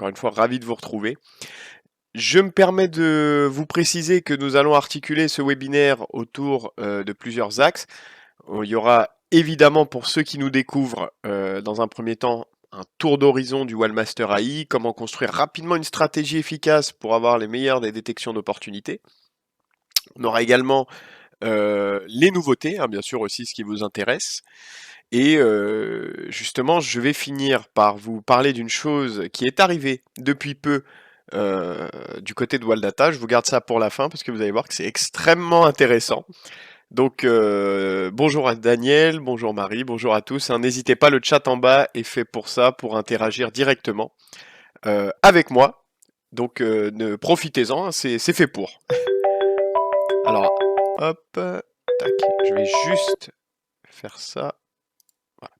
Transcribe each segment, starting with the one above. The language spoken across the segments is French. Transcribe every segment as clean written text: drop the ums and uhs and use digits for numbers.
encore une fois, ravi de vous retrouver. Je me permets de vous préciser que nous allons articuler ce webinaire autour de plusieurs axes. Il y aura évidemment, pour ceux qui nous découvrent, dans un premier temps, un tour d'horizon du Wallmaster AI, comment construire rapidement une stratégie efficace pour avoir les meilleures des détections d'opportunités. On aura également les nouveautés, hein, bien sûr aussi ce qui vous intéresse. Et justement, je vais finir par vous parler d'une chose qui est arrivée depuis peu du côté de Waldata. Je vous garde ça pour la fin parce que vous allez voir que c'est extrêmement intéressant. Donc bonjour à Daniel, bonjour Marie, bonjour à tous, hein. N'hésitez pas, le chat en bas est fait pour ça, pour interagir directement avec moi. Donc profitez-en, hein, c'est fait pour. Alors, hop, tac, je vais juste faire ça. Voilà.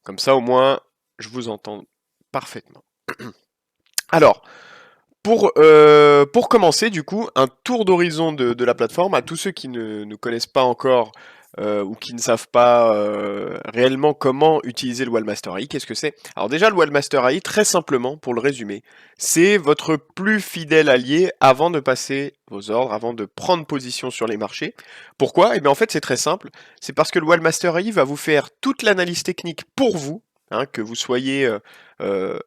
Comme ça, au moins, je vous entends parfaitement. Alors, pour commencer, du coup, un tour d'horizon de la plateforme à tous ceux qui ne connaissent pas encore ou qui ne savent pas réellement comment utiliser le Wallmaster AI. Qu'est-ce que c'est? Alors déjà, le Wallmaster AI, très simplement, pour le résumer, c'est votre plus fidèle allié avant de passer vos ordres, avant de prendre position sur les marchés. Pourquoi? Eh bien, en fait, c'est très simple. C'est parce que le Wallmaster AI va vous faire toute l'analyse technique pour vous, hein, que vous soyez euh,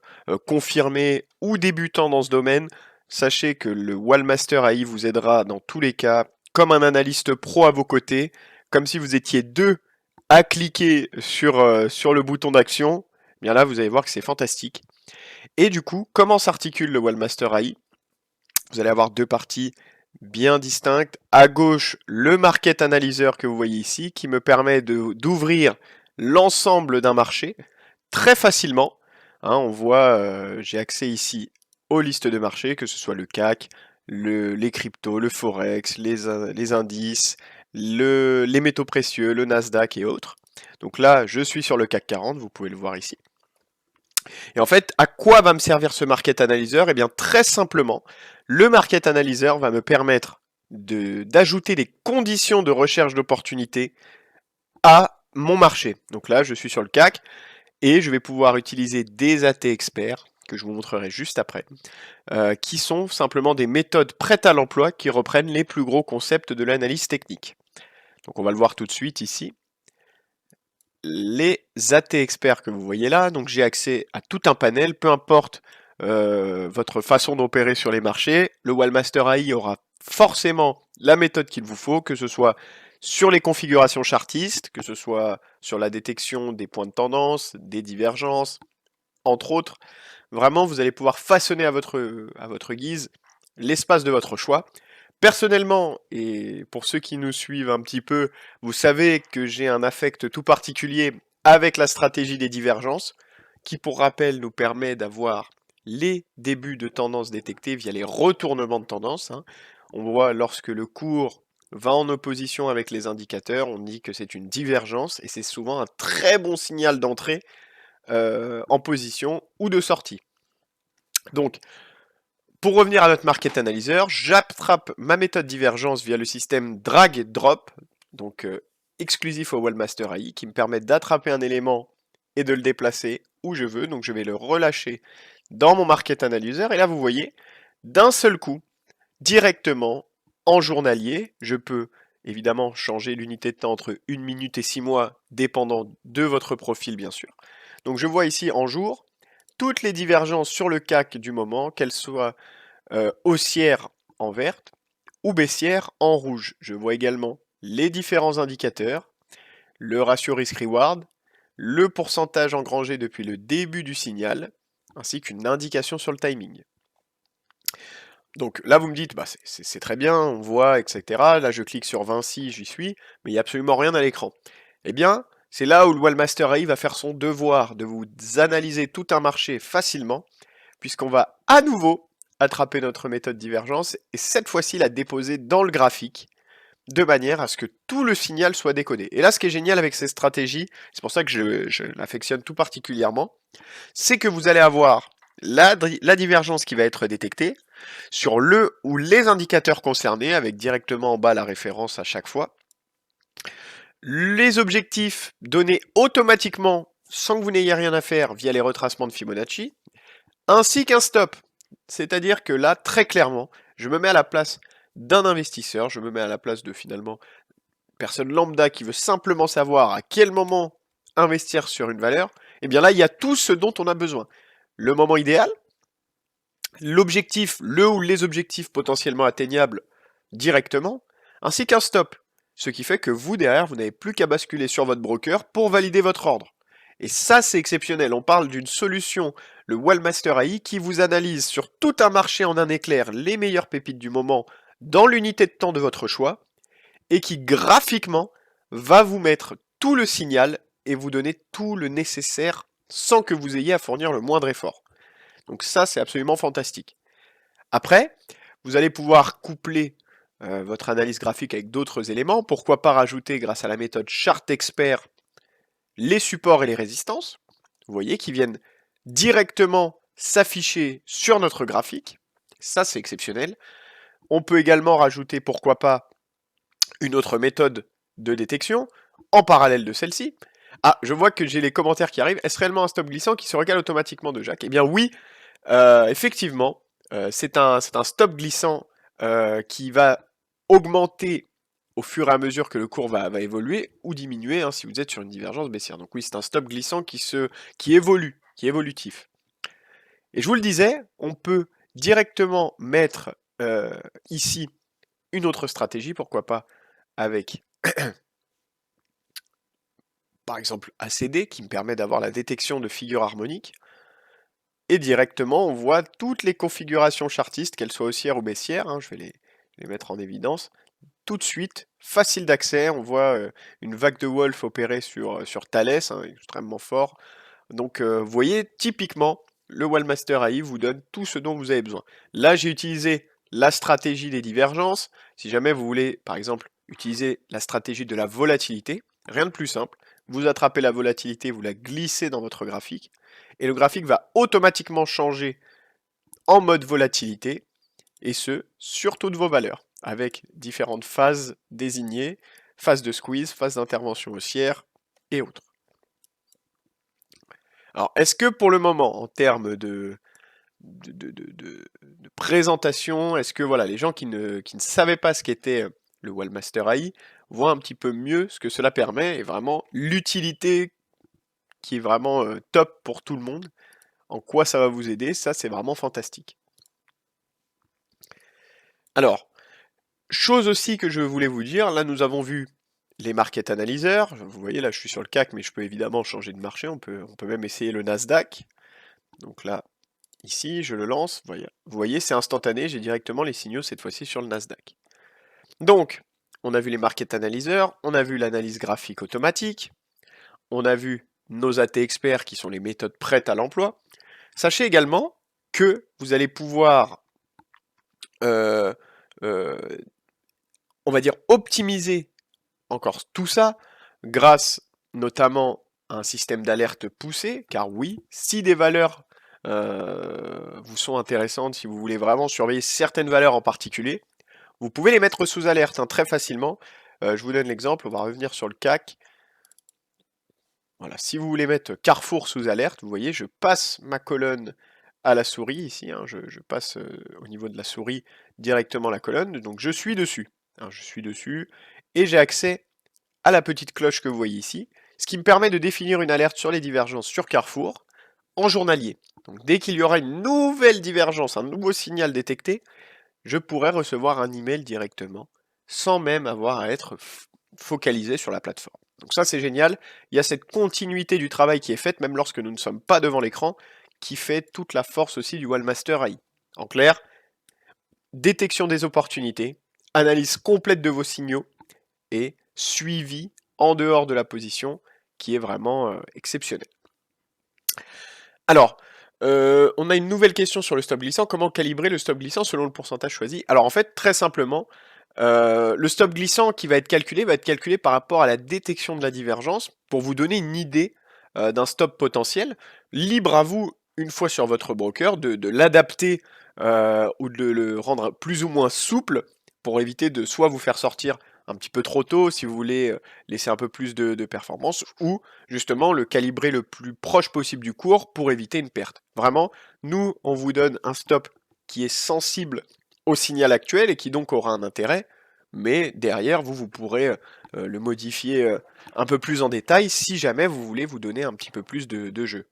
confirmé ou débutant dans ce domaine. Sachez que le Wallmaster AI vous aidera dans tous les cas, comme un analyste pro à vos côtés, comme si vous étiez deux à cliquer sur le bouton d'action. Bien là, vous allez voir que c'est fantastique. Et du coup, comment s'articule le Wallmaster AI? Vous allez avoir deux parties bien distinctes. À gauche, le Market Analyzer que vous voyez ici, qui me permet d'ouvrir l'ensemble d'un marché très facilement. Hein, on voit, j'ai accès ici aux listes de marché, que ce soit le CAC, les cryptos, le Forex, les indices, les métaux précieux, le Nasdaq et autres. Donc là, je suis sur le CAC 40, vous pouvez le voir ici. Et en fait, à quoi va me servir ce Market Analyzer? Eh bien, très simplement, le Market Analyzer va me permettre d'ajouter des conditions de recherche d'opportunités à mon marché. Donc là, je suis sur le CAC et je vais pouvoir utiliser des AT experts que je vous montrerai juste après, qui sont simplement des méthodes prêtes à l'emploi qui reprennent les plus gros concepts de l'analyse technique. Donc on va le voir tout de suite ici. Les AT experts que vous voyez là, donc j'ai accès à tout un panel, peu importe votre façon d'opérer sur les marchés, le Wallmaster AI aura forcément la méthode qu'il vous faut, que ce soit sur les configurations chartistes, que ce soit sur la détection des points de tendance, des divergences, entre autres. Vraiment, vous allez pouvoir façonner à votre guise l'espace de votre choix. Personnellement, et pour ceux qui nous suivent un petit peu, vous savez que j'ai un affect tout particulier avec la stratégie des divergences, qui pour rappel nous permet d'avoir les débuts de tendance détectés via les retournements de tendance, hein. On voit lorsque le cours va en opposition avec les indicateurs, on dit que c'est une divergence, et c'est souvent un très bon signal d'entrée en position ou de sortie. Donc, pour revenir à notre Market Analyzer, j'attrape ma méthode divergence via le système drag et drop, donc exclusif au Wallmaster AI, qui me permet d'attraper un élément et de le déplacer où je veux. Donc je vais le relâcher dans mon Market Analyzer, et là vous voyez, d'un seul coup, directement en journalier, je peux évidemment changer l'unité de temps entre 1 minute et 6 mois, dépendant de votre profil bien sûr. Donc je vois ici en jour toutes les divergences sur le CAC du moment, qu'elles soient haussières en verte ou baissières en rouge. Je vois également les différents indicateurs, le ratio risk-reward, le pourcentage engrangé depuis le début du signal, ainsi qu'une indication sur le timing. Donc là, vous me dites, bah, c'est très bien, on voit, etc. Là, je clique sur Vinci, j'y suis, mais il n'y a absolument rien à l'écran. Eh bien, c'est là où le Wallmaster AI va faire son devoir de vous analyser tout un marché facilement, puisqu'on va à nouveau attraper notre méthode divergence et cette fois-ci la déposer dans le graphique de manière à ce que tout le signal soit décodé. Et là, ce qui est génial avec ces stratégies, c'est pour ça que je l'affectionne tout particulièrement, c'est que vous allez avoir la divergence qui va être détectée sur le ou les indicateurs concernés, avec directement en bas la référence à chaque fois. Les objectifs donnés automatiquement sans que vous n'ayez rien à faire via les retracements de Fibonacci, ainsi qu'un stop. C'est-à-dire que là, très clairement, je me mets à la place d'un investisseur, je me mets à la place de finalement personne lambda qui veut simplement savoir à quel moment investir sur une valeur. Et bien là, il y a tout ce dont on a besoin. Le moment idéal, l'objectif, le ou les objectifs potentiellement atteignables directement, ainsi qu'un stop. Ce qui fait que vous, derrière, vous n'avez plus qu'à basculer sur votre broker pour valider votre ordre. Et ça, c'est exceptionnel. On parle d'une solution, le Wallmaster AI, qui vous analyse sur tout un marché en un éclair les meilleures pépites du moment dans l'unité de temps de votre choix, et qui, graphiquement, va vous mettre tout le signal et vous donner tout le nécessaire sans que vous ayez à fournir le moindre effort. Donc ça, c'est absolument fantastique. Après, vous allez pouvoir coupler votre analyse graphique avec d'autres éléments. Pourquoi pas rajouter, grâce à la méthode Chart Expert, les supports et les résistances, vous voyez, qui viennent directement s'afficher sur notre graphique. Ça, c'est exceptionnel. On peut également rajouter, pourquoi pas, une autre méthode de détection en parallèle de celle-ci. Ah, je vois que j'ai les commentaires qui arrivent. Est-ce réellement un stop glissant qui se recale automatiquement de Jacques? Eh bien oui, effectivement, c'est un stop glissant qui va augmenter au fur et à mesure que le cours va évoluer ou diminuer si vous êtes sur une divergence baissière. Donc oui, c'est un stop glissant qui évolue, qui est évolutif. Et je vous le disais, on peut directement mettre ici une autre stratégie, pourquoi pas avec par exemple ACD qui me permet d'avoir la détection de figures harmoniques. Et directement, on voit toutes les configurations chartistes, qu'elles soient haussières ou baissières, je vais les mettre en évidence. Tout de suite, facile d'accès, on voit une vague de Wolf opérer sur Thales, extrêmement fort. Donc vous voyez, typiquement, le Wallmaster AI vous donne tout ce dont vous avez besoin. Là, j'ai utilisé la stratégie des divergences. Si jamais vous voulez, par exemple, utiliser la stratégie de la volatilité, rien de plus simple. Vous attrapez la volatilité, vous la glissez dans votre graphique, et le graphique va automatiquement changer en mode volatilité, et ce, sur toutes vos valeurs, avec différentes phases désignées, phase de squeeze, phase d'intervention haussière, et autres. Alors, est-ce que pour le moment, en termes de présentation, est-ce que voilà, les gens qui ne savaient pas ce qu'était le Wallmaster AI voient un petit peu mieux ce que cela permet et vraiment l'utilité qui est vraiment top pour tout le monde, en quoi ça va vous aider, ça c'est vraiment fantastique. Alors, chose aussi que je voulais vous dire, là nous avons vu les market analyseurs, vous voyez là je suis sur le CAC mais je peux évidemment changer de marché, on peut même essayer le Nasdaq. Donc là, ici je le lance, vous voyez c'est instantané, j'ai directement les signaux cette fois-ci sur le Nasdaq. Donc, on a vu les market analyseurs, on a vu l'analyse graphique automatique, on a vu nos AT experts qui sont les méthodes prêtes à l'emploi. Sachez également que vous allez pouvoir, on va dire, optimiser encore tout ça grâce notamment à un système d'alerte poussé, car oui, si des valeurs vous sont intéressantes, si vous voulez vraiment surveiller certaines valeurs en particulier, vous pouvez les mettre sous alerte très facilement. Je vous donne l'exemple, on va revenir sur le CAC. Voilà, si vous voulez mettre Carrefour sous alerte, vous voyez, je passe ma colonne à la souris ici, je passe au niveau de la souris directement la colonne, donc je suis dessus. Je suis dessus et j'ai accès à la petite cloche que vous voyez ici, ce qui me permet de définir une alerte sur les divergences sur Carrefour en journalier. Donc dès qu'il y aura une nouvelle divergence, un nouveau signal détecté, je pourrais recevoir un email directement sans même avoir à être focalisé sur la plateforme. Donc ça c'est génial, il y a cette continuité du travail qui est faite même lorsque nous ne sommes pas devant l'écran, qui fait toute la force aussi du Wallmaster AI. En clair, détection des opportunités, analyse complète de vos signaux et suivi en dehors de la position qui est vraiment exceptionnel. Alors, on a une nouvelle question sur le stop glissant. Comment calibrer le stop glissant selon le pourcentage choisi? Alors en fait, très simplement, le stop glissant qui va être calculé par rapport à la détection de la divergence pour vous donner une idée d'un stop potentiel. Libre à vous, une fois sur votre broker, de l'adapter ou de le rendre plus ou moins souple pour éviter de soit vous faire sortir un petit peu trop tôt si vous voulez laisser un peu plus de performance, ou justement le calibrer le plus proche possible du cours pour éviter une perte. Vraiment, nous, on vous donne un stop qui est sensible au signal actuel et qui donc aura un intérêt, mais derrière, vous pourrez le modifier un peu plus en détail si jamais vous voulez vous donner un petit peu plus de jeu.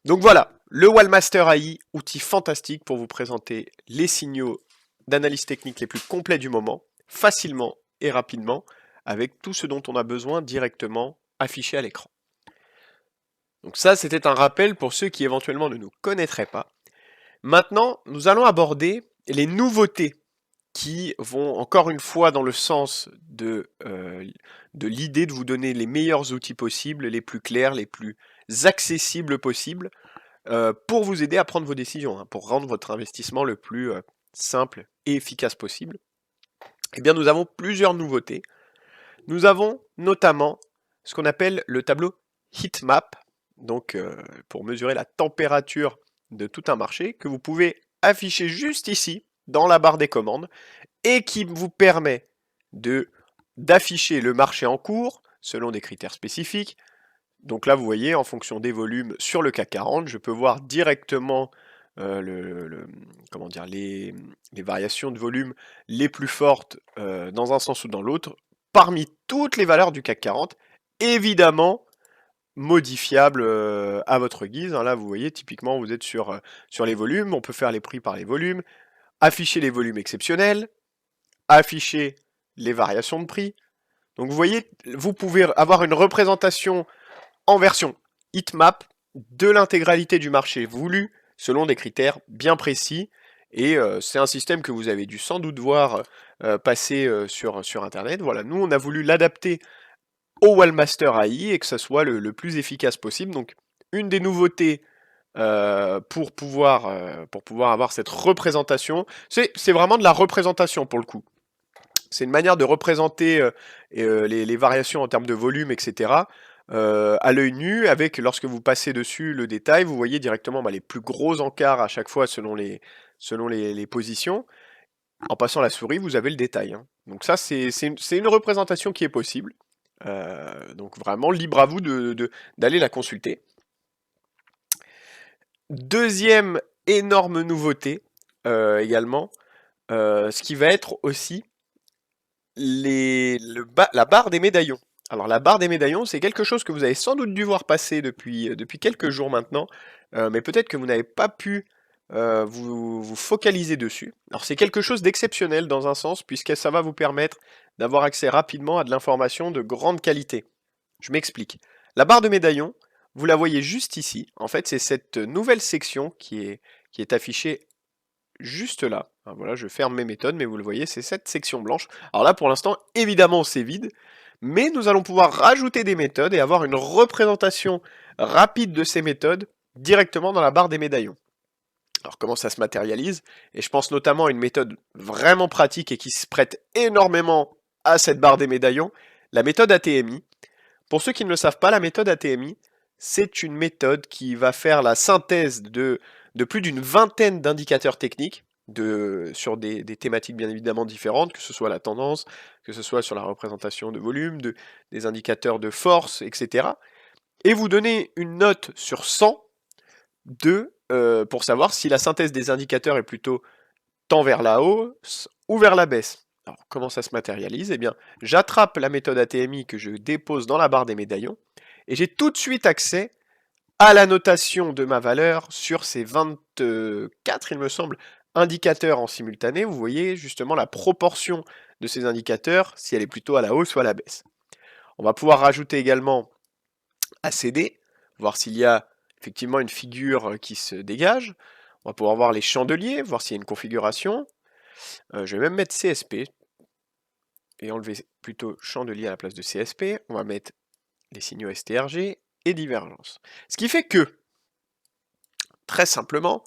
Donc voilà, le Wallmaster AI, outil fantastique pour vous présenter les signaux d'analyse technique les plus complets du moment, facilement et rapidement, avec tout ce dont on a besoin directement affiché à l'écran. Donc ça, c'était un rappel pour ceux qui éventuellement ne nous connaîtraient pas. Maintenant, nous allons aborder les nouveautés qui vont encore une fois dans le sens de l'idée de vous donner les meilleurs outils possibles, les plus clairs, les plus accessibles possibles, pour vous aider à prendre vos décisions, hein, pour rendre votre investissement le plus simple et efficace possible. Eh bien, nous avons plusieurs nouveautés. Nous avons notamment ce qu'on appelle le tableau heatmap, donc pour mesurer la température de tout un marché, que vous pouvez afficher juste ici, dans la barre des commandes, et qui vous permet d'afficher le marché en cours selon des critères spécifiques. Donc là, vous voyez, en fonction des volumes sur le CAC 40, je peux voir directement comment dire, les variations de volume les plus fortes dans un sens ou dans l'autre, parmi toutes les valeurs du CAC 40, évidemment modifiables à votre guise. Hein. Là, vous voyez, typiquement, vous êtes sur les volumes, on peut faire les prix par les volumes, afficher les volumes exceptionnels, afficher les variations de prix. Donc vous voyez, vous pouvez avoir une représentation en version heatmap de l'intégralité du marché voulu selon des critères bien précis. Et c'est un système que vous avez dû sans doute voir passer sur Internet. Voilà, nous on a voulu l'adapter au Wallmaster AI et que ça soit le plus efficace possible. Donc une des nouveautés pour pouvoir avoir cette représentation, c'est vraiment de la représentation pour le coup. C'est une manière de représenter les variations en termes de volume, etc. À l'œil nu, avec lorsque vous passez dessus le détail, vous voyez directement les plus gros encarts à chaque fois selon les positions. En passant la souris, vous avez le détail. Hein. Donc ça, c'est une représentation qui est possible. Donc vraiment, libre à vous d'aller la consulter. Deuxième énorme nouveauté également, ce qui va être aussi la barre des médaillons. Alors la barre des médaillons, c'est quelque chose que vous avez sans doute dû voir passer depuis quelques jours maintenant, mais peut-être que vous n'avez pas pu vous focaliser dessus. Alors c'est quelque chose d'exceptionnel dans un sens, puisque ça va vous permettre d'avoir accès rapidement à de l'information de grande qualité. Je m'explique. La barre de médaillons, vous la voyez juste ici. En fait, c'est cette nouvelle section qui est affichée juste là. Alors voilà, je ferme mes méthodes, mais vous le voyez, c'est cette section blanche. Alors là, pour l'instant, évidemment, c'est vide, mais nous allons pouvoir rajouter des méthodes et avoir une représentation rapide de ces méthodes directement dans la barre des médaillons. Alors comment ça se matérialise? Et je pense notamment à une méthode vraiment pratique et qui se prête énormément à cette barre des médaillons, la méthode ATMI. Pour ceux qui ne le savent pas, la méthode ATMI, c'est une méthode qui va faire la synthèse de plus d'une vingtaine d'indicateurs techniques sur des thématiques bien évidemment différentes, que ce soit la tendance, que ce soit sur la représentation de volume, des indicateurs de force, etc. Et vous donner une note sur 100 pour savoir si la synthèse des indicateurs est plutôt tend vers la hausse ou vers la baisse. Alors, comment ça se matérialise? Eh bien, j'attrape la méthode ATMI que je dépose dans la barre des médaillons et j'ai tout de suite accès à la notation de ma valeur sur ces 24, il me semble, indicateurs en simultané. Vous voyez justement la proportion de ces indicateurs, si elle est plutôt à la hausse ou à la baisse. On va pouvoir rajouter également ACD, voir s'il y a effectivement une figure qui se dégage. On va pouvoir voir les chandeliers, voir s'il y a une configuration. Je vais même mettre CSP et enlever plutôt chandelier à la place de CSP. On va mettre les signaux STRG et divergence. Ce qui fait que, très simplement,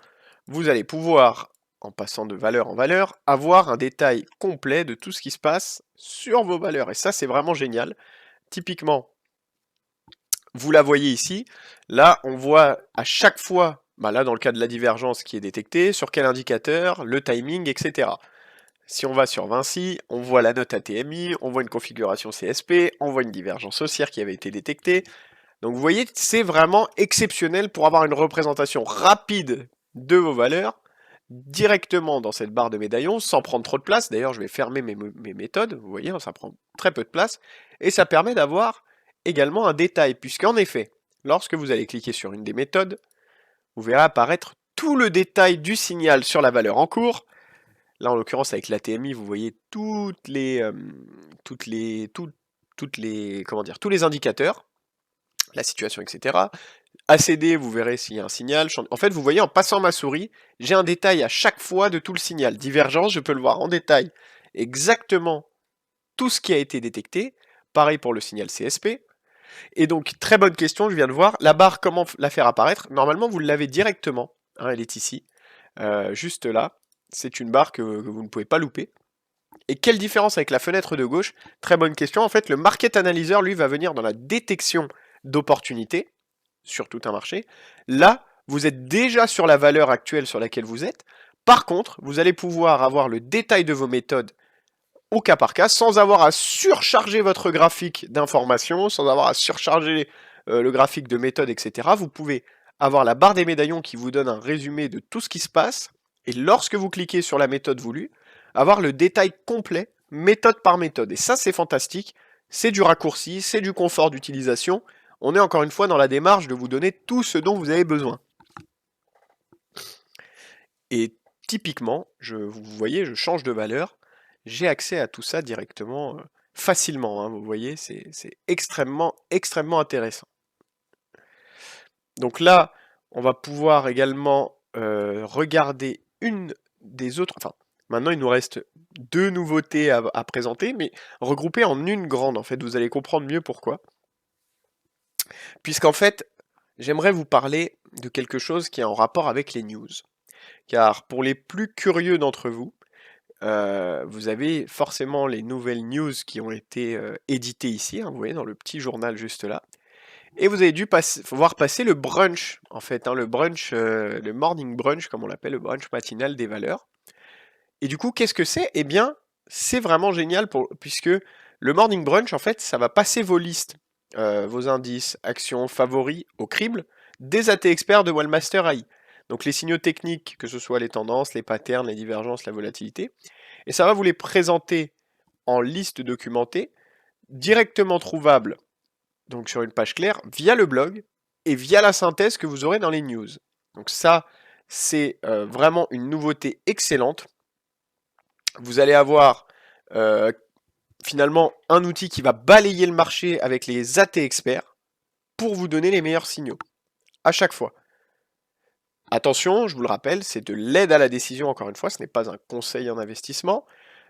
vous allez pouvoir, en passant de valeur en valeur, avoir un détail complet de tout ce qui se passe sur vos valeurs. Et ça, c'est vraiment génial. Typiquement, vous la voyez ici. Là, on voit à chaque fois, là dans le cas de la divergence qui est détectée, sur quel indicateur, le timing, etc. Si on va sur Vinci, on voit la note ATMI, on voit une configuration CSP, on voit une divergence haussière qui avait été détectée. Donc vous voyez, c'est vraiment exceptionnel pour avoir une représentation rapide de vos valeurs directement dans cette barre de médaillons sans prendre trop de place. D'ailleurs, je vais fermer mes méthodes, vous voyez, ça prend très peu de place. Et ça permet d'avoir également un détail, puisqu'en effet, lorsque vous allez cliquer sur une des méthodes, vous verrez apparaître tout le détail du signal sur la valeur en cours. Là, en l'occurrence, avec la TMI, vous voyez tous les indicateurs, la situation, etc. ACD, vous verrez s'il y a un signal. En fait, vous voyez, en passant ma souris, j'ai un détail à chaque fois de tout le signal. Divergence, je peux le voir en détail. Exactement tout ce qui a été détecté. Pareil pour le signal CSP. Et donc, très bonne question, je viens de voir. La barre, comment la faire apparaître? Normalement, vous l'avez directement. Hein, elle est ici. Juste là. C'est une barre que vous ne pouvez pas louper. Et quelle différence avec la fenêtre de gauche? Très bonne question. En fait, le Market Analyzer, lui, va venir dans la détection d'opportunités sur tout un marché. Là, vous êtes déjà sur la valeur actuelle sur laquelle vous êtes. Par contre, vous allez pouvoir avoir le détail de vos méthodes au cas par cas, sans avoir à surcharger votre graphique d'informations, sans avoir à surcharger le graphique de méthode, etc. Vous pouvez avoir la barre des médaillons qui vous donne un résumé de tout ce qui se passe, et lorsque vous cliquez sur la méthode voulue, avoir le détail complet, méthode par méthode. Et ça, c'est fantastique, c'est du raccourci, c'est du confort d'utilisation. On est encore une fois dans la démarche de vous donner tout ce dont vous avez besoin. Et typiquement, vous voyez, je change de valeur, j'ai accès à tout ça directement, facilement, hein, vous voyez, c'est extrêmement intéressant. Donc là, on va pouvoir également regarder une des autres, enfin, maintenant il nous reste deux nouveautés à présenter, mais regroupées en une grande, en fait, vous allez comprendre mieux pourquoi. Puisqu'en fait, j'aimerais vous parler de quelque chose qui est en rapport avec les news. Car pour les plus curieux d'entre vous, vous avez forcément les nouvelles news qui ont été éditées ici, hein, vous voyez, dans le petit journal juste là. Et vous avez dû voir passer le brunch, en fait, hein, le brunch, le morning brunch, comme on l'appelle, le brunch matinal des valeurs. Et du coup, qu'est-ce que c'est? Eh bien, c'est vraiment génial puisque le morning brunch, en fait, ça va passer vos listes, vos indices, actions, favoris au crible des AT experts de Wallmaster AI. Donc les signaux techniques, que ce soit les tendances, les patterns, les divergences, la volatilité. Et ça va vous les présenter en liste documentée, directement trouvable donc sur une page claire, via le blog et via la synthèse que vous aurez dans les news. Donc ça, c'est vraiment une nouveauté excellente. Vous allez avoir finalement un outil qui va balayer le marché avec les AT experts pour vous donner les meilleurs signaux, à chaque fois. Attention, je vous le rappelle, c'est de l'aide à la décision, encore une fois, ce n'est pas un conseil en investissement,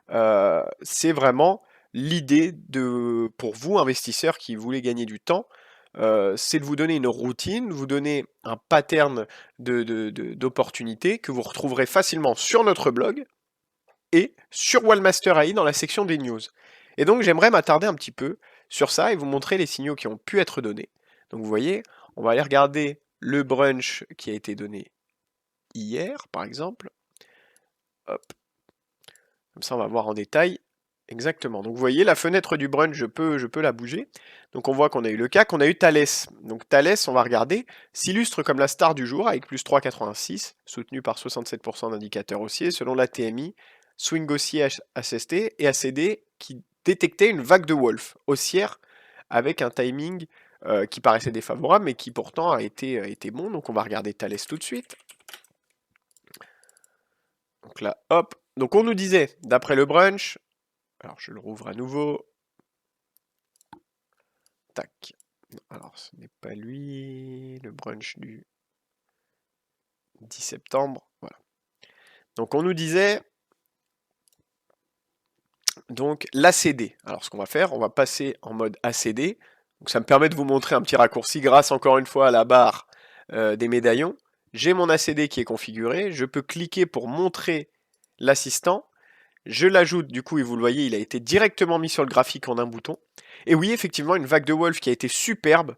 c'est vraiment l'idée pour vous, investisseurs qui voulez gagner du temps, c'est de vous donner une routine, vous donner un pattern d'opportunités que vous retrouverez facilement sur notre blog et sur Wallmaster AI dans la section des news. Et donc j'aimerais m'attarder un petit peu sur ça et vous montrer les signaux qui ont pu être donnés. Donc vous voyez, on va aller regarder le brunch qui a été donné hier, par exemple. Hop. Comme ça, on va voir en détail. Exactement. Donc vous voyez, la fenêtre du brunch, je peux la bouger. Donc on voit qu'on a eu le CAC, on a eu Thales. Donc Thales, on va regarder, s'illustre comme la star du jour avec plus 3,86, soutenu par 67% d'indicateurs haussiers, selon la TMI, swing haussier SST et ACD qui détectait une vague de Wolf haussière avec un timing qui paraissait défavorable, mais qui pourtant a été bon. Donc on va regarder Thales tout de suite. Donc là, hop. Donc on nous disait, d'après le brunch, alors je le rouvre à nouveau. Tac. Alors ce n'est pas lui, le brunch du 10 septembre. Voilà. Donc on nous disait, donc l'ACD. Alors ce qu'on va faire, on va passer en mode ACD. Donc ça me permet de vous montrer un petit raccourci grâce encore une fois à la barre des médaillons. J'ai mon ACD qui est configuré, je peux cliquer pour montrer l'assistant. Je l'ajoute, du coup, et vous le voyez, il a été directement mis sur le graphique en un bouton. Et oui, effectivement, une vague de Wolf qui a été superbe,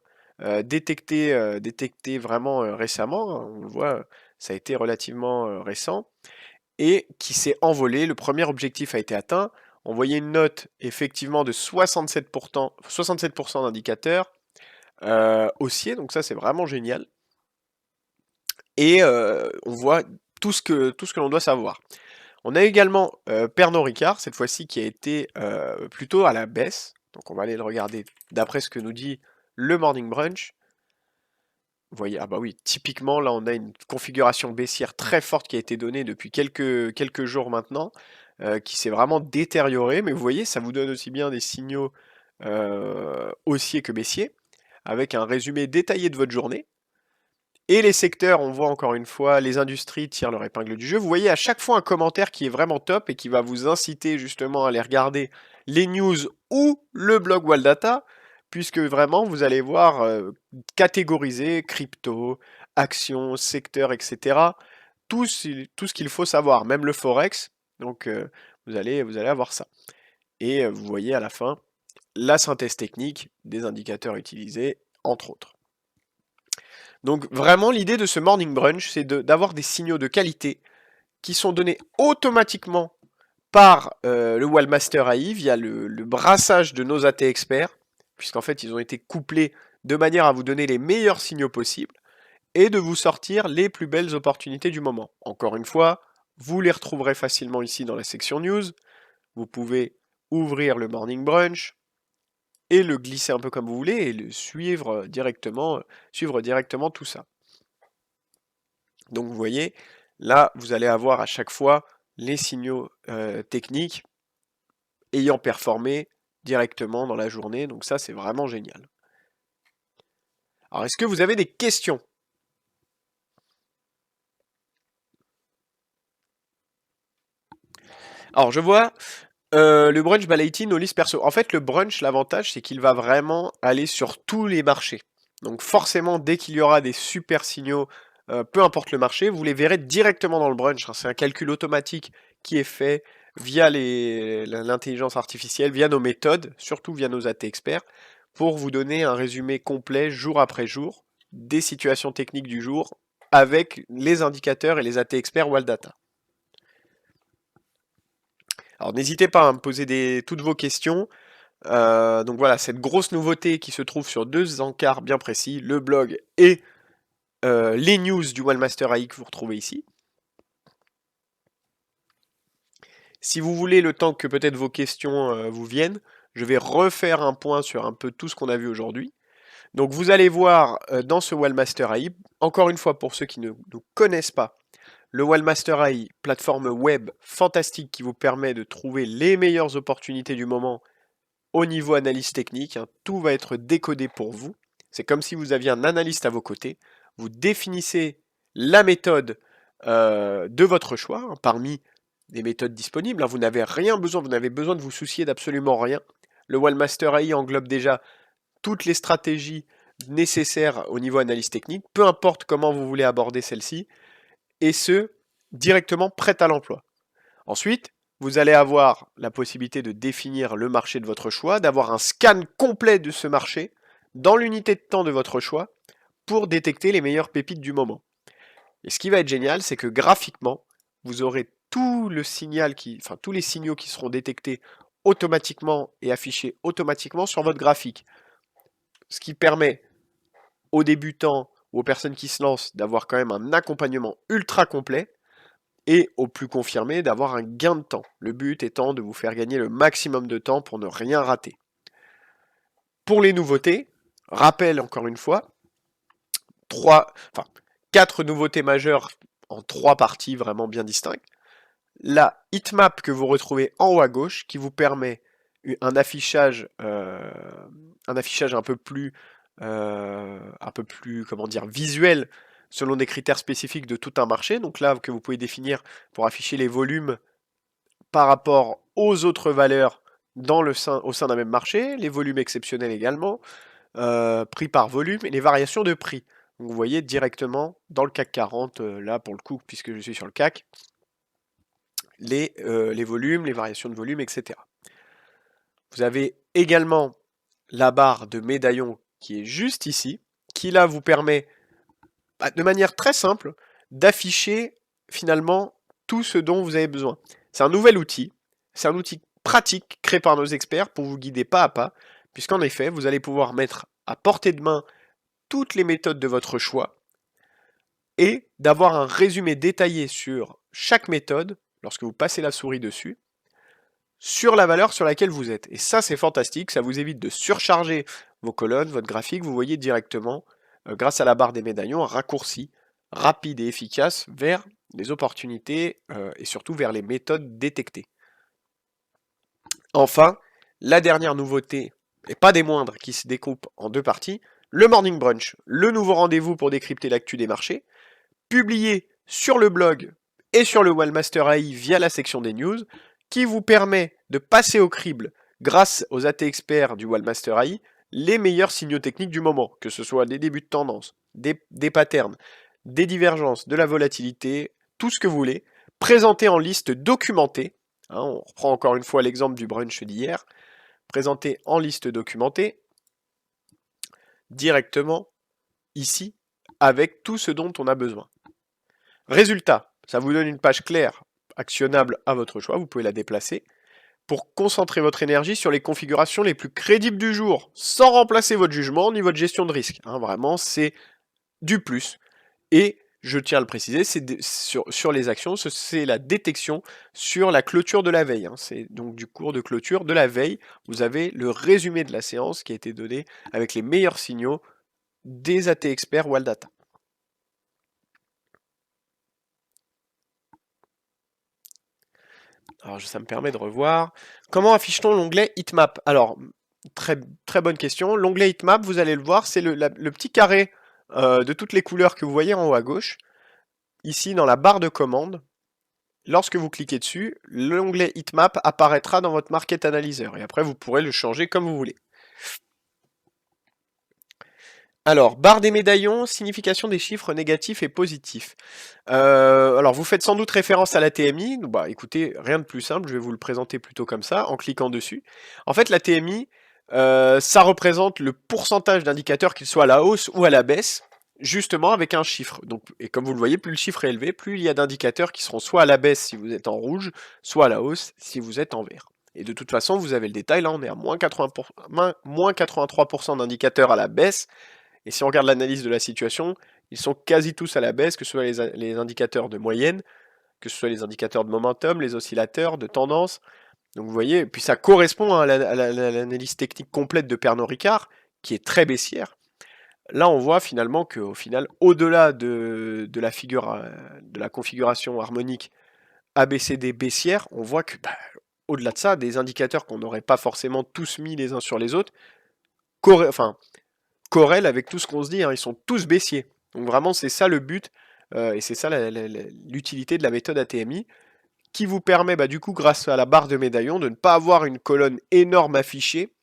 détectée vraiment récemment. On le voit, ça a été relativement récent. et qui s'est envolé. Le premier objectif a été atteint. On voyait une note effectivement de 67%, 67% d'indicateurs haussiers, donc ça c'est vraiment génial. Et on voit tout ce que l'on doit savoir. On a également Pernod Ricard, cette fois-ci qui a été plutôt à la baisse. Donc on va aller le regarder d'après ce que nous dit le Morning Brunch. Vous voyez, ah bah oui, typiquement là on a une configuration baissière très forte qui a été donnée depuis quelques jours maintenant, qui s'est vraiment détériorée, mais vous voyez, ça vous donne aussi bien des signaux haussiers que baissiers, avec un résumé détaillé de votre journée. Et les secteurs, on voit encore une fois, les industries tirent leur épingle du jeu. Vous voyez à chaque fois un commentaire qui est vraiment top et qui va vous inciter justement à aller regarder les news ou le blog Waldata, puisque vraiment vous allez voir catégoriser crypto, actions, secteurs, etc. Tout ce qu'il faut savoir, même le forex. Donc vous allez avoir ça. Et vous voyez à la fin la synthèse technique des indicateurs utilisés, entre autres. Donc vraiment l'idée de ce morning brunch, c'est d'avoir des signaux de qualité qui sont donnés automatiquement par le Wallmaster AI via le brassage de nos AT experts, puisqu'en fait ils ont été couplés de manière à vous donner les meilleurs signaux possibles et de vous sortir les plus belles opportunités du moment. Encore une fois, vous les retrouverez facilement ici dans la section news. Vous pouvez ouvrir le morning brunch et le glisser un peu comme vous voulez et le suivre directement tout ça. Donc vous voyez, là vous allez avoir à chaque fois les signaux techniques ayant performé directement dans la journée, donc ça c'est vraiment génial. Alors est-ce que vous avez des questions? Alors je vois le brunch Balaiti, nos listes perso. En fait le brunch, l'avantage c'est qu'il va vraiment aller sur tous les marchés. Donc forcément dès qu'il y aura des super signaux, peu importe le marché, vous les verrez directement dans le brunch, hein. C'est un calcul automatique qui est fait via l'intelligence artificielle, via nos méthodes, surtout via nos AT experts, pour vous donner un résumé complet jour après jour des situations techniques du jour avec les indicateurs et les AT experts Waldata. Alors n'hésitez pas à me poser toutes vos questions. Donc voilà, cette grosse nouveauté qui se trouve sur deux encarts bien précis, le blog et les news du Wallmaster AI que vous retrouvez ici. Si vous voulez, le temps que peut-être vos questions vous viennent, je vais refaire un point sur un peu tout ce qu'on a vu aujourd'hui. Donc vous allez voir dans ce Wallmaster AI, encore une fois pour ceux qui ne nous connaissent pas, le Wallmaster AI, plateforme web fantastique qui vous permet de trouver les meilleures opportunités du moment au niveau analyse technique, hein. Tout va être décodé pour vous. C'est comme si vous aviez un analyste à vos côtés. Vous définissez la méthode de votre choix, hein, parmi des méthodes disponibles, hein. Vous n'avez rien besoin, vous n'avez besoin de vous soucier d'absolument rien. Le Wallmaster AI englobe déjà toutes les stratégies nécessaires au niveau analyse technique, peu importe comment vous voulez aborder celle-ci, et ce, directement prête à l'emploi. Ensuite, vous allez avoir la possibilité de définir le marché de votre choix, d'avoir un scan complet de ce marché dans l'unité de temps de votre choix pour détecter les meilleures pépites du moment. Et ce qui va être génial, c'est que graphiquement, vous aurez tous les signaux qui seront détectés automatiquement et affichés automatiquement sur votre graphique. Ce qui permet aux débutants ou aux personnes qui se lancent d'avoir quand même un accompagnement ultra complet et aux plus confirmés d'avoir un gain de temps. Le but étant de vous faire gagner le maximum de temps pour ne rien rater. Pour les nouveautés, rappel encore une fois, 4 nouveautés majeures en 3 parties vraiment bien distinctes. La heatmap que vous retrouvez en haut à gauche qui vous permet un affichage un peu plus comment dire, visuel selon des critères spécifiques de tout un marché. Donc là, que vous pouvez définir pour afficher les volumes par rapport aux autres valeurs au sein d'un même marché, les volumes exceptionnels également, prix par volume et les variations de prix. Donc vous voyez directement dans le CAC 40, là pour le coup, puisque je suis sur le CAC, les volumes, les variations de volume, etc. Vous avez également la barre de médaillon qui est juste ici, qui là vous permet, de manière très simple, d'afficher finalement tout ce dont vous avez besoin. C'est un nouvel outil, c'est un outil pratique créé par nos experts pour vous guider pas à pas, puisqu'en effet, vous allez pouvoir mettre à portée de main toutes les méthodes de votre choix et d'avoir un résumé détaillé sur chaque méthode, lorsque vous passez la souris dessus, sur la valeur sur laquelle vous êtes. Et ça, c'est fantastique, ça vous évite de surcharger vos colonnes, votre graphique, vous voyez directement, grâce à la barre des médaillons, un raccourci rapide et efficace vers les opportunités et surtout vers les méthodes détectées. Enfin, la dernière nouveauté, et pas des moindres, qui se découpe en deux parties, le Morning Brunch, le nouveau rendez-vous pour décrypter l'actu des marchés, publié sur le blog et sur le Wallmaster AI via la section des news, qui vous permet de passer au crible, grâce aux AT experts du Wallmaster AI, les meilleurs signaux techniques du moment, que ce soit des débuts de tendance, des patterns, des divergences, de la volatilité, tout ce que vous voulez, présenté en liste documentée. Hein, on reprend encore une fois l'exemple du brunch d'hier, présenté en liste documentée, directement ici, avec tout ce dont on a besoin. Résultat, ça vous donne une page claire, actionnable à votre choix, vous pouvez la déplacer, pour concentrer votre énergie sur les configurations les plus crédibles du jour, sans remplacer votre jugement ni votre gestion de risque. Hein, vraiment, c'est du plus. Et je tiens à le préciser, sur les actions, c'est la détection sur la clôture de la veille. Hein. C'est donc du cours de clôture de la veille. Vous avez le résumé de la séance qui a été donné avec les meilleurs signaux des AT experts Waldata. Alors ça me permet de revoir. Comment affiche-t-on l'onglet Heatmap? Alors, très, très bonne question. L'onglet Heatmap, vous allez le voir, c'est le petit carré de toutes les couleurs que vous voyez en haut à gauche. Ici, dans la barre de commande, lorsque vous cliquez dessus, l'onglet Heatmap apparaîtra dans votre Market Analyzer. Et après, vous pourrez le changer comme vous voulez. Alors, barre des médaillons, signification des chiffres négatifs et positifs. Alors, vous faites sans doute référence à la TMI. Bah, écoutez, rien de plus simple, je vais vous le présenter plutôt comme ça, en cliquant dessus. En fait, la TMI, ça représente le pourcentage d'indicateurs, qu'ils soient à la hausse ou à la baisse, justement avec un chiffre. Donc, et comme vous le voyez, plus le chiffre est élevé, plus il y a d'indicateurs qui seront soit à la baisse si vous êtes en rouge, soit à la hausse si vous êtes en vert. Et de toute façon, vous avez le détail, là on est à moins 83% d'indicateurs à la baisse. Et si on regarde l'analyse de la situation, ils sont quasi tous à la baisse, que ce soit les indicateurs de moyenne, que ce soit les indicateurs de momentum, les oscillateurs, de tendance. Donc vous voyez, puis ça correspond à l'analyse technique complète de Pernod Ricard, qui est très baissière. Là, on voit finalement qu'au final, au-delà de la configuration harmonique ABCD baissière, on voit que, au-delà de ça, des indicateurs qu'on n'aurait pas forcément tous mis les uns sur les autres, corrèlent avec tout ce qu'on se dit, hein, ils sont tous baissiers. Donc vraiment, c'est ça le but, et c'est ça l'utilité de la méthode ATMI, qui vous permet, du coup, grâce à la barre de médaillon, de ne pas avoir une colonne énorme affichée,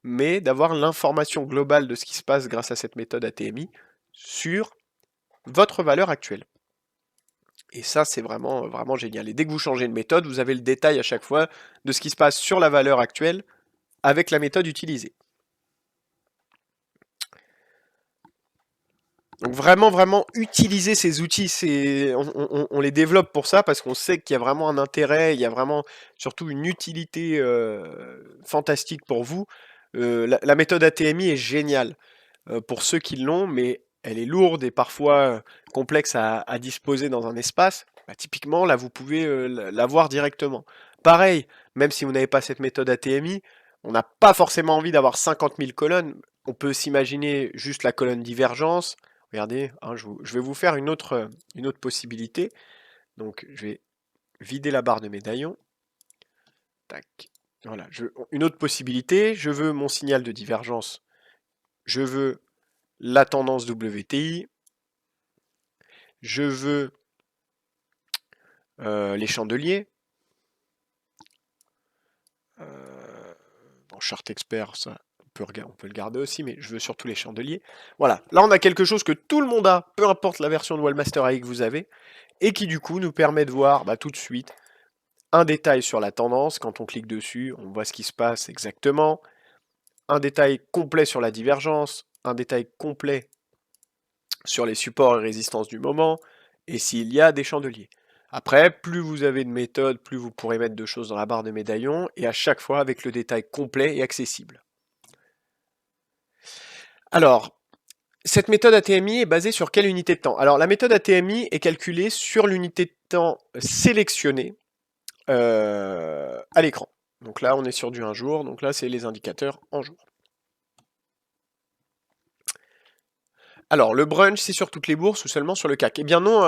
mais d'avoir l'information globale de ce qui se passe grâce à cette méthode ATMI sur votre valeur actuelle. Et ça, c'est vraiment, vraiment génial. Et dès que vous changez de méthode, vous avez le détail à chaque fois de ce qui se passe sur la valeur actuelle avec la méthode utilisée. Donc vraiment, vraiment, utiliser ces outils, on les développe pour ça, parce qu'on sait qu'il y a vraiment un intérêt, il y a vraiment surtout une utilité fantastique pour vous. La méthode ATMI est géniale pour ceux qui l'ont, mais elle est lourde et parfois complexe à disposer dans un espace. Typiquement, là, vous pouvez l'avoir directement. Pareil, même si vous n'avez pas cette méthode ATMI, on n'a pas forcément envie d'avoir 50 000 colonnes. On peut s'imaginer juste la colonne divergence. Regardez, hein, je vais vous faire une autre possibilité. Donc, je vais vider la barre de médaillon. Tac. Voilà. Une autre possibilité, je veux mon signal de divergence. Je veux la tendance WTI. Je veux les chandeliers. Bon, Chart Expert, ça, on peut le garder aussi, mais je veux surtout les chandeliers. Voilà, là on a quelque chose que tout le monde a, peu importe la version de Wallmaster AI que vous avez, et qui du coup nous permet de voir tout de suite un détail sur la tendance. Quand on clique dessus, on voit ce qui se passe exactement. Un détail complet sur la divergence, un détail complet sur les supports et résistances du moment, et s'il y a des chandeliers. Après, plus vous avez de méthodes, plus vous pourrez mettre de choses dans la barre de médaillon, et à chaque fois avec le détail complet et accessible. Alors, cette méthode ATMI est basée sur quelle unité de temps? Alors, la méthode ATMI est calculée sur l'unité de temps sélectionnée à l'écran. Donc là, on est sur du 1 jour, donc là, c'est les indicateurs en jour. Alors, le brunch, c'est sur toutes les bourses ou seulement sur le CAC? Eh bien non,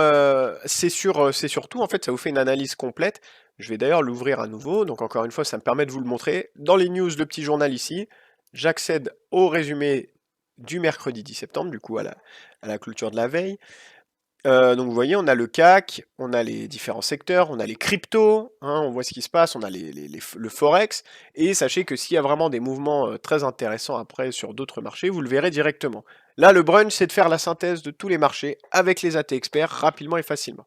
c'est sur tout, en fait, ça vous fait une analyse complète. Je vais d'ailleurs l'ouvrir à nouveau, donc encore une fois, ça me permet de vous le montrer. Dans les news, le petit journal ici, j'accède au résumé du mercredi 10 septembre, du coup à la clôture de la veille. Donc vous voyez, on a le CAC, on a les différents secteurs, on a les cryptos, hein, on voit ce qui se passe, on a le Forex, et sachez que s'il y a vraiment des mouvements très intéressants après sur d'autres marchés, vous le verrez directement. Là, le brunch, c'est de faire la synthèse de tous les marchés avec les AT experts rapidement et facilement.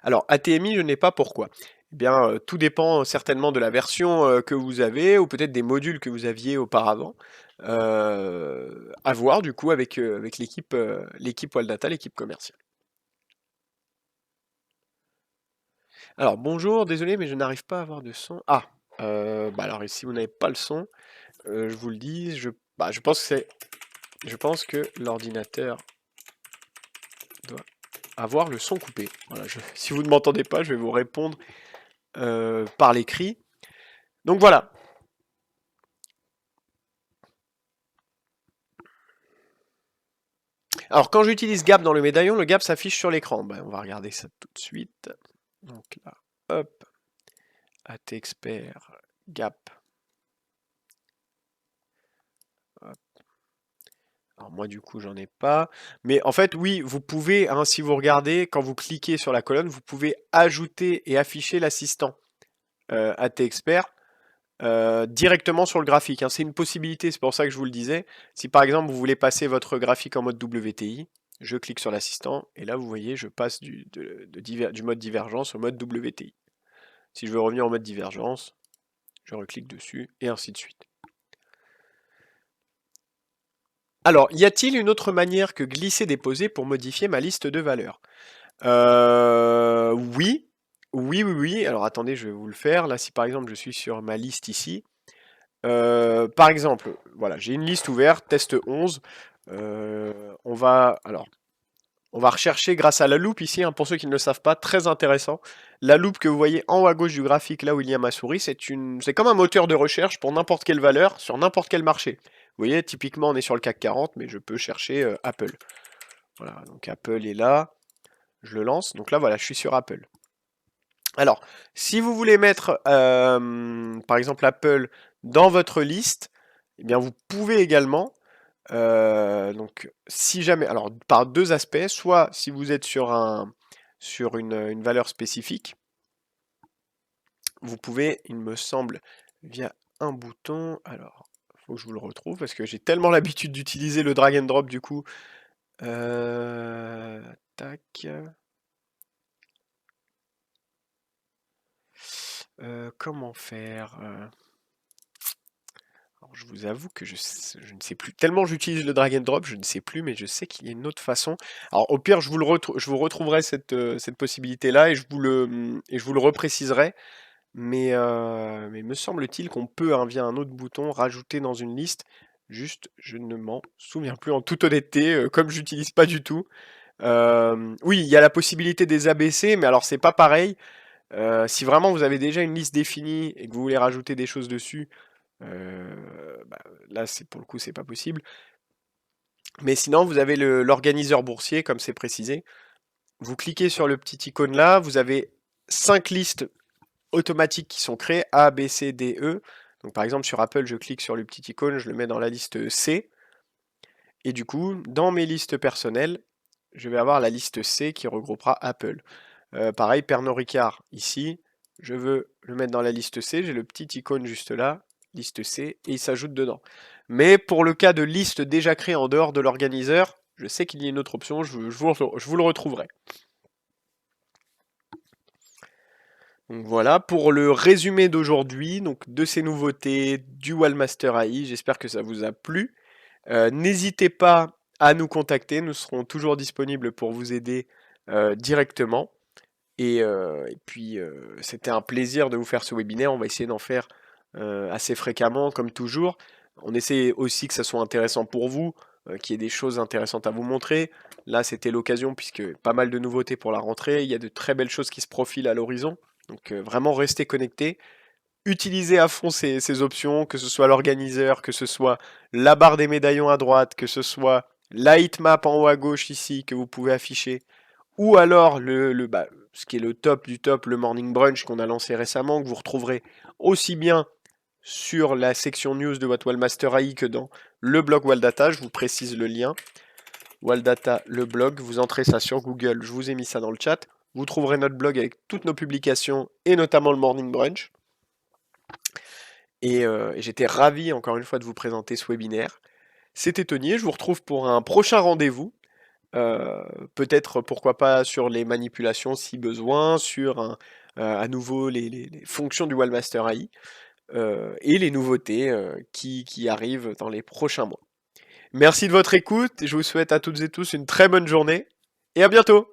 Alors, ATMI, je n'ai pas pourquoi. Eh bien, tout dépend certainement de la version que vous avez, ou peut-être des modules que vous aviez auparavant. À voir du coup avec l'équipe Waldata, l'équipe commerciale. Alors bonjour, désolé mais je n'arrive pas à avoir de son. Ah, bah alors si vous n'avez pas le son, je vous le dis, je pense que l'ordinateur doit avoir le son coupé. Voilà, si vous ne m'entendez pas, je vais vous répondre par l'écrit. Donc voilà. Alors quand j'utilise Gap dans le médaillon, le Gap s'affiche sur l'écran. Ben, on va regarder ça tout de suite. Donc là, hop, AT Expert, Gap. Hop. Alors moi du coup j'en ai pas. Mais en fait oui, vous pouvez, hein, si vous regardez, quand vous cliquez sur la colonne, vous pouvez ajouter et afficher l'assistant AT Expert directement sur le graphique, hein. C'est une possibilité, c'est pour ça que je vous le disais. Si par exemple vous voulez passer votre graphique en mode WTI, je clique sur l'assistant et là vous voyez je passe du mode divergence au mode WTI. Si je veux revenir en mode divergence, je reclique dessus et ainsi de suite. Alors, y a-t-il une autre manière que glisser-déposer pour modifier ma liste de valeurs? Oui. Oui. Alors attendez, je vais vous le faire. Là, si par exemple je suis sur ma liste ici, par exemple, voilà, j'ai une liste ouverte, test 11. On va rechercher grâce à la loupe ici, hein, pour ceux qui ne le savent pas, très intéressant. La loupe que vous voyez en haut à gauche du graphique, là où il y a ma souris, c'est comme un moteur de recherche pour n'importe quelle valeur sur n'importe quel marché. Vous voyez, typiquement, on est sur le CAC 40, mais je peux chercher Apple. Voilà, donc Apple est là, je le lance. Donc là, voilà, je suis sur Apple. Alors, si vous voulez mettre, par exemple, Apple dans votre liste, eh bien, vous pouvez également. Donc, si jamais, alors par deux aspects, soit si vous êtes sur une valeur spécifique, vous pouvez, il me semble, via un bouton. Alors, faut que je vous le retrouve parce que j'ai tellement l'habitude d'utiliser le drag and drop du coup. Tac. Comment faire? Alors, je vous avoue que je ne sais plus. Tellement j'utilise le drag and drop, je ne sais plus, mais je sais qu'il y a une autre façon. Alors au pire, je vous retrouverai cette possibilité-là et je vous le repréciserai. Mais me semble-t-il qu'on peut, hein, via un autre bouton, rajouter dans une liste. Juste, je ne m'en souviens plus en toute honnêteté, comme j'utilise pas du tout. Oui, il y a la possibilité des ABC, mais alors c'est pas pareil. Si vraiment vous avez déjà une liste définie et que vous voulez rajouter des choses dessus, là pour le coup c'est pas possible. Mais sinon vous avez l'organiseur boursier comme c'est précisé. Vous cliquez sur le petit icône là, vous avez 5 listes automatiques qui sont créées, A, B, C, D, E. Donc par exemple sur Apple, je clique sur le petit icône, je le mets dans la liste C. Et du coup, dans mes listes personnelles, je vais avoir la liste C qui regroupera Apple. Pareil, Pernod Ricard, ici, je veux le mettre dans la liste C, j'ai le petit icône juste là, liste C, et il s'ajoute dedans. Mais pour le cas de liste déjà créée en dehors de l'organiseur, je sais qu'il y a une autre option, je vous le retrouverai. Donc voilà pour le résumé d'aujourd'hui, donc de ces nouveautés du Wallmaster AI. J'espère que ça vous a plu. N'hésitez pas à nous contacter. Nous serons toujours disponibles pour vous aider directement. Et puis, c'était un plaisir de vous faire ce webinaire. On va essayer d'en faire assez fréquemment, comme toujours. On essaie aussi que ça soit intéressant pour vous, qu'il y ait des choses intéressantes à vous montrer. Là, c'était l'occasion, puisque pas mal de nouveautés pour la rentrée. Il y a de très belles choses qui se profilent à l'horizon. Donc, vraiment, restez connectés. Utilisez à fond ces options, que ce soit l'organiseur, que ce soit la barre des médaillons à droite, que ce soit la heatmap en haut à gauche ici que vous pouvez afficher, ou alors ce qui est le top du top, le morning brunch qu'on a lancé récemment, que vous retrouverez aussi bien sur la section news de votre Wallmaster AI que dans le blog Walldata. Je vous précise le lien. Walldata, le blog, vous entrez ça sur Google, je vous ai mis ça dans le chat. Vous trouverez notre blog avec toutes nos publications et notamment le morning brunch. Et j'étais ravi encore une fois de vous présenter ce webinaire. C'était Tony, je vous retrouve pour un prochain rendez-vous. Peut-être pourquoi pas sur les manipulations si besoin, sur à nouveau les fonctions du Wallmaster AI et les nouveautés qui arrivent dans les prochains mois. Merci de votre écoute, je vous souhaite à toutes et tous une très bonne journée et à bientôt.